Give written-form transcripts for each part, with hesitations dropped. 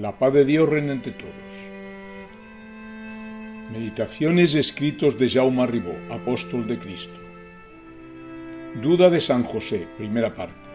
La paz de Dios reina entre todos. Meditaciones y escritos de Jaume Ribó, apóstol de Cristo. Duda de San José, primera parte.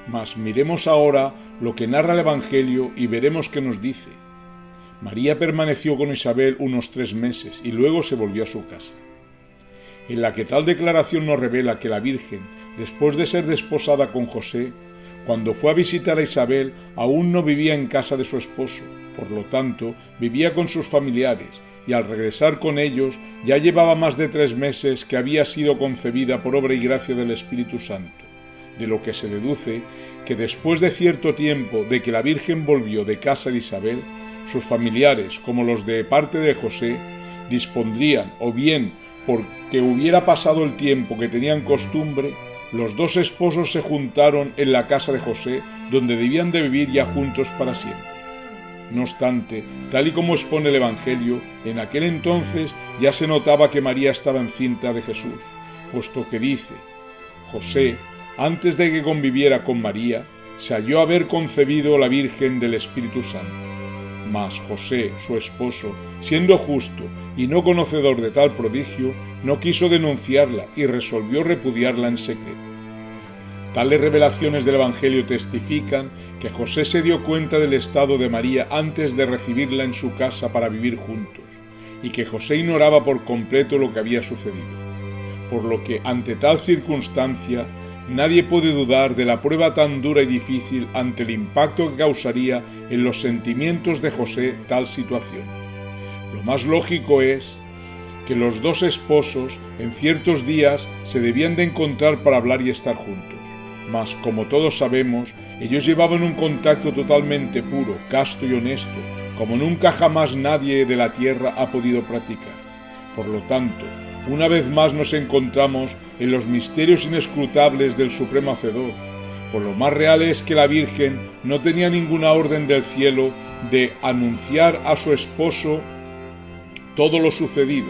Mas miremos ahora lo que narra el Evangelio y veremos qué nos dice. María permaneció con Isabel unos 3 meses y luego se volvió a su casa. En la que tal declaración nos revela que la Virgen, después de ser desposada con José, cuando fue a visitar a Isabel, aún no vivía en casa de su esposo, por lo tanto, vivía con sus familiares, y al regresar con ellos, ya llevaba más de 3 meses que había sido concebida por obra y gracia del Espíritu Santo, de lo que se deduce que después de cierto tiempo de que la Virgen volvió de casa de Isabel, sus familiares, como los de parte de José, dispondrían, o bien porque hubiera pasado el tiempo que tenían costumbre, los 2 esposos se juntaron en la casa de José, donde debían de vivir ya juntos para siempre. No obstante, tal y como expone el Evangelio, en aquel entonces ya se notaba que María estaba encinta de Jesús, puesto que dice: José, antes de que conviviera con María, se halló haber concebido la Virgen del Espíritu Santo. Mas José, su esposo, siendo justo y no conocedor de tal prodigio, no quiso denunciarla y resolvió repudiarla en secreto. Tales revelaciones del Evangelio testifican que José se dio cuenta del estado de María antes de recibirla en su casa para vivir juntos, y que José ignoraba por completo lo que había sucedido. Por lo que, ante tal circunstancia, nadie puede dudar de la prueba tan dura y difícil ante el impacto que causaría en los sentimientos de José tal situación. Lo más lógico es que los 2 esposos en ciertos días se debían de encontrar para hablar y estar juntos. Mas, como todos sabemos, ellos llevaban un contacto totalmente puro, casto y honesto, como nunca jamás nadie de la tierra ha podido practicar. Por lo tanto, una vez más nos encontramos en los misterios inescrutables del Supremo Hacedor. Por lo más real es que la Virgen no tenía ninguna orden del cielo de anunciar a su esposo todo lo sucedido,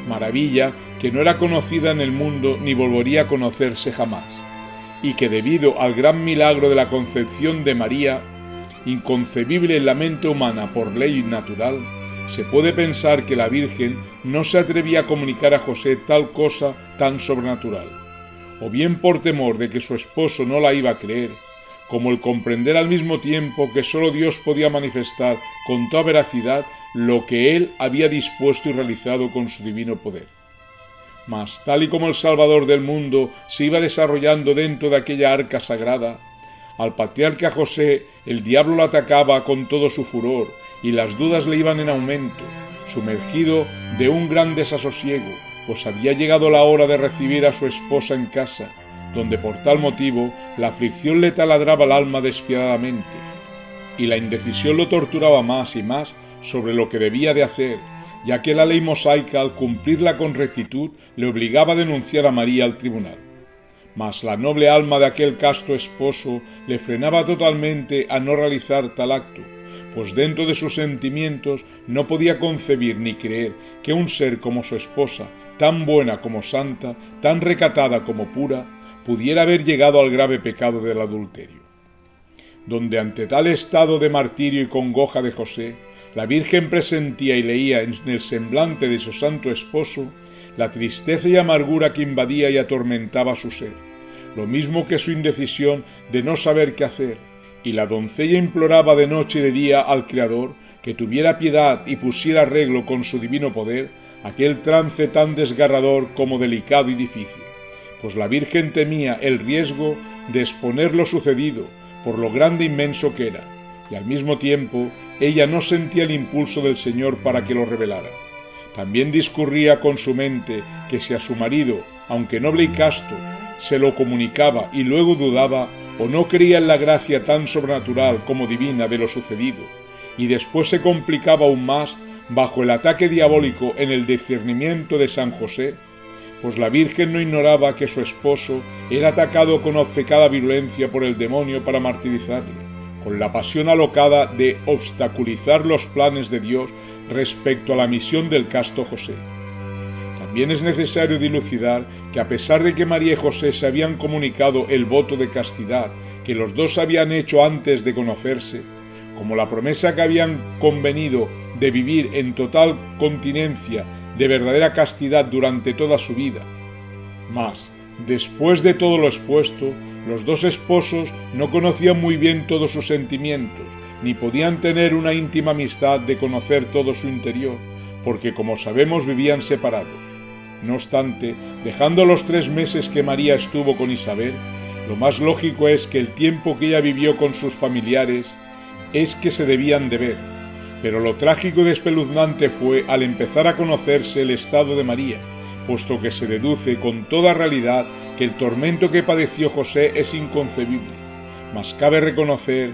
maravilla que no era conocida en el mundo ni volvería a conocerse jamás, y que debido al gran milagro de la concepción de María, inconcebible en la mente humana por ley natural, se puede pensar que la Virgen no se atrevía a comunicar a José tal cosa tan sobrenatural, o bien por temor de que su esposo no la iba a creer, como el comprender al mismo tiempo que sólo Dios podía manifestar con toda veracidad lo que Él había dispuesto y realizado con su divino poder. Mas, tal y como el Salvador del mundo se iba desarrollando dentro de aquella arca sagrada, al patriarca José el diablo lo atacaba con todo su furor y las dudas le iban en aumento, sumergido de un gran desasosiego, pues había llegado la hora de recibir a su esposa en casa, donde por tal motivo la aflicción le taladraba el alma despiadadamente, y la indecisión lo torturaba más y más sobre lo que debía de hacer, ya que la ley mosaica, al cumplirla con rectitud, le obligaba a denunciar a María al tribunal. Mas la noble alma de aquel casto esposo le frenaba totalmente a no realizar tal acto, pues dentro de sus sentimientos no podía concebir ni creer que un ser como su esposa, tan buena como santa, tan recatada como pura, pudiera haber llegado al grave pecado del adulterio. Donde ante tal estado de martirio y congoja de José, la Virgen presentía y leía en el semblante de su santo esposo la tristeza y amargura que invadía y atormentaba su ser, lo mismo que su indecisión de no saber qué hacer, y la doncella imploraba de noche y de día al Creador que tuviera piedad y pusiera arreglo con su divino poder aquel trance tan desgarrador como delicado y difícil, pues la Virgen temía el riesgo de exponer lo sucedido por lo grande e inmenso que era, y al mismo tiempo ella no sentía el impulso del Señor para que lo revelara. También discurría con su mente que si a su marido, aunque noble y casto, se lo comunicaba y luego dudaba o no creía en la gracia tan sobrenatural como divina de lo sucedido, y después se complicaba aún más bajo el ataque diabólico en el discernimiento de San José, pues la Virgen no ignoraba que su esposo era atacado con obcecada virulencia por el demonio para martirizarle, con la pasión alocada de obstaculizar los planes de Dios respecto a la misión del casto José. También es necesario dilucidar que a pesar de que María y José se habían comunicado el voto de castidad que los dos habían hecho antes de conocerse, como la promesa que habían convenido de vivir en total continencia de verdadera castidad durante toda su vida. Mas, después de todo lo expuesto, los dos esposos no conocían muy bien todos sus sentimientos, ni podían tener una íntima amistad de conocer todo su interior, porque como sabemos vivían separados. No obstante, dejando los 3 meses que María estuvo con Isabel, lo más lógico es que el tiempo que ella vivió con sus familiares es que se debían de ver. Pero lo trágico y espeluznante fue al empezar a conocerse el estado de María, puesto que se deduce con toda realidad que el tormento que padeció José es inconcebible. Mas cabe reconocer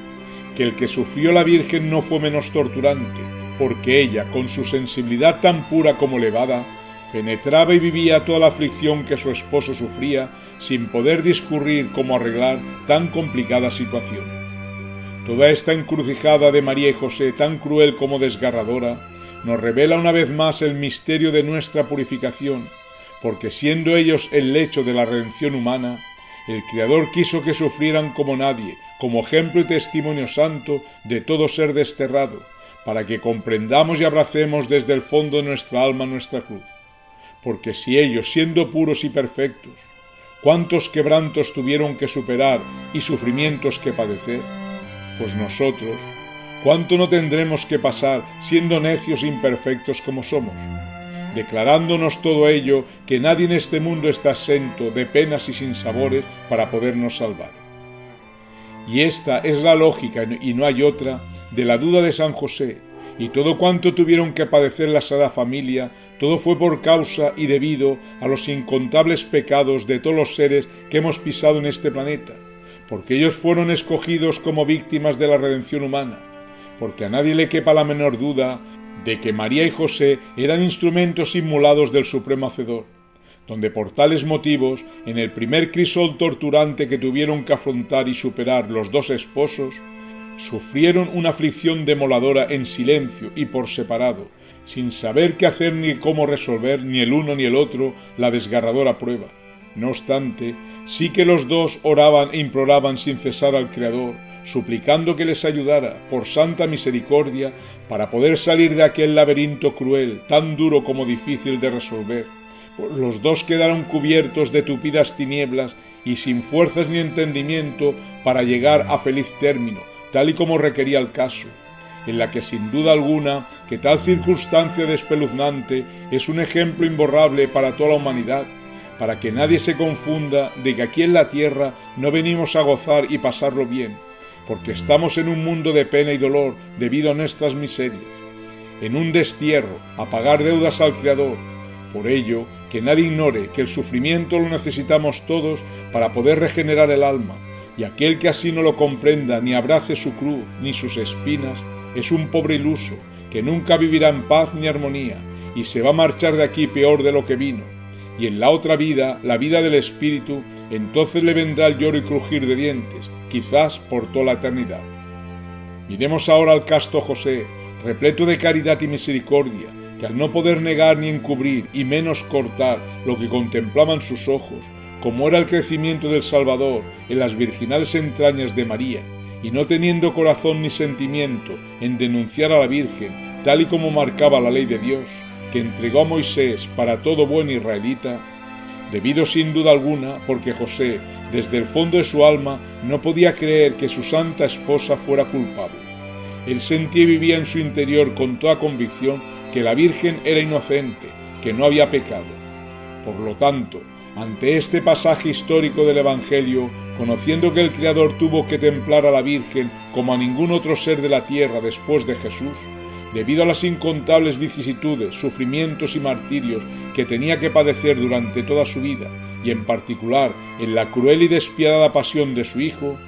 que el que sufrió la Virgen no fue menos torturante, porque ella, con su sensibilidad tan pura como elevada, penetraba y vivía toda la aflicción que su esposo sufría sin poder discurrir cómo arreglar tan complicada situación. Toda esta encrucijada de María y José, tan cruel como desgarradora, nos revela una vez más el misterio de nuestra purificación, porque siendo ellos el lecho de la redención humana, el Creador quiso que sufrieran como nadie, como ejemplo y testimonio santo de todo ser desterrado, para que comprendamos y abracemos desde el fondo de nuestra alma nuestra cruz. Porque si ellos, siendo puros y perfectos, cuántos quebrantos tuvieron que superar y sufrimientos que padecer, pues nosotros, ¿cuánto no tendremos que pasar siendo necios e imperfectos como somos? Declarándonos todo ello, que nadie en este mundo está exento de penas y sinsabores para podernos salvar. Y esta es la lógica, y no hay otra, de la duda de San José, y todo cuanto tuvieron que padecer la Sagrada Familia, todo fue por causa y debido a los incontables pecados de todos los seres que hemos pisado en este planeta, porque ellos fueron escogidos como víctimas de la redención humana, porque a nadie le quepa la menor duda de que María y José eran instrumentos inmolados del Supremo Hacedor, donde por tales motivos, en el primer crisol torturante que tuvieron que afrontar y superar los dos esposos, sufrieron una aflicción demoladora en silencio y por separado, sin saber qué hacer ni cómo resolver ni el uno ni el otro la desgarradora prueba. No obstante, sí que los dos oraban e imploraban sin cesar al Creador, suplicando que les ayudara, por santa misericordia, para poder salir de aquel laberinto cruel, tan duro como difícil de resolver. Los dos quedaron cubiertos de tupidas tinieblas y sin fuerzas ni entendimiento para llegar a feliz término, tal y como requería el caso, en la que sin duda alguna que tal circunstancia despeluznante es un ejemplo imborrable para toda la humanidad, para que nadie se confunda de que aquí en la tierra no venimos a gozar y pasarlo bien, porque estamos en un mundo de pena y dolor debido a nuestras miserias, en un destierro, a pagar deudas al Creador. Por ello, que nadie ignore que el sufrimiento lo necesitamos todos para poder regenerar el alma, y aquel que así no lo comprenda ni abrace su cruz ni sus espinas, es un pobre iluso, que nunca vivirá en paz ni armonía, y se va a marchar de aquí peor de lo que vino. Y en la otra vida, la vida del espíritu, entonces le vendrá el lloro y crujir de dientes, quizás por toda la eternidad. Miremos ahora al casto José, repleto de caridad y misericordia, que al no poder negar ni encubrir y menos cortar lo que contemplaban sus ojos, como era el crecimiento del Salvador en las virginales entrañas de María, y no teniendo corazón ni sentimiento en denunciar a la Virgen, tal y como marcaba la ley de Dios, que entregó a Moisés para todo buen israelita, debido sin duda alguna porque José, desde el fondo de su alma, no podía creer que su santa esposa fuera culpable. Él sentía y vivía en su interior con toda convicción que la Virgen era inocente, que no había pecado. Por lo tanto, ante este pasaje histórico del Evangelio, conociendo que el Creador tuvo que templar a la Virgen como a ningún otro ser de la tierra después de Jesús, debido a las incontables vicisitudes, sufrimientos y martirios que tenía que padecer durante toda su vida, y en particular en la cruel y despiadada pasión de su Hijo,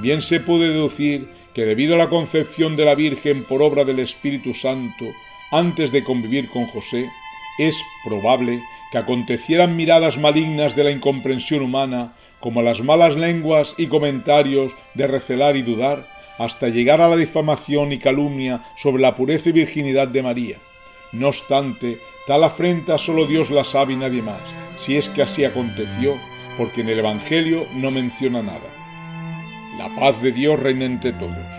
bien se puede deducir que debido a la concepción de la Virgen por obra del Espíritu Santo, antes de convivir con José, es probable que acontecieran miradas malignas de la incomprensión humana, como las malas lenguas y comentarios de recelar y dudar, hasta llegar a la difamación y calumnia sobre la pureza y virginidad de María. No obstante, tal afrenta solo Dios la sabe y nadie más, si es que así aconteció, porque en el Evangelio no menciona nada. La paz de Dios reina entre todos.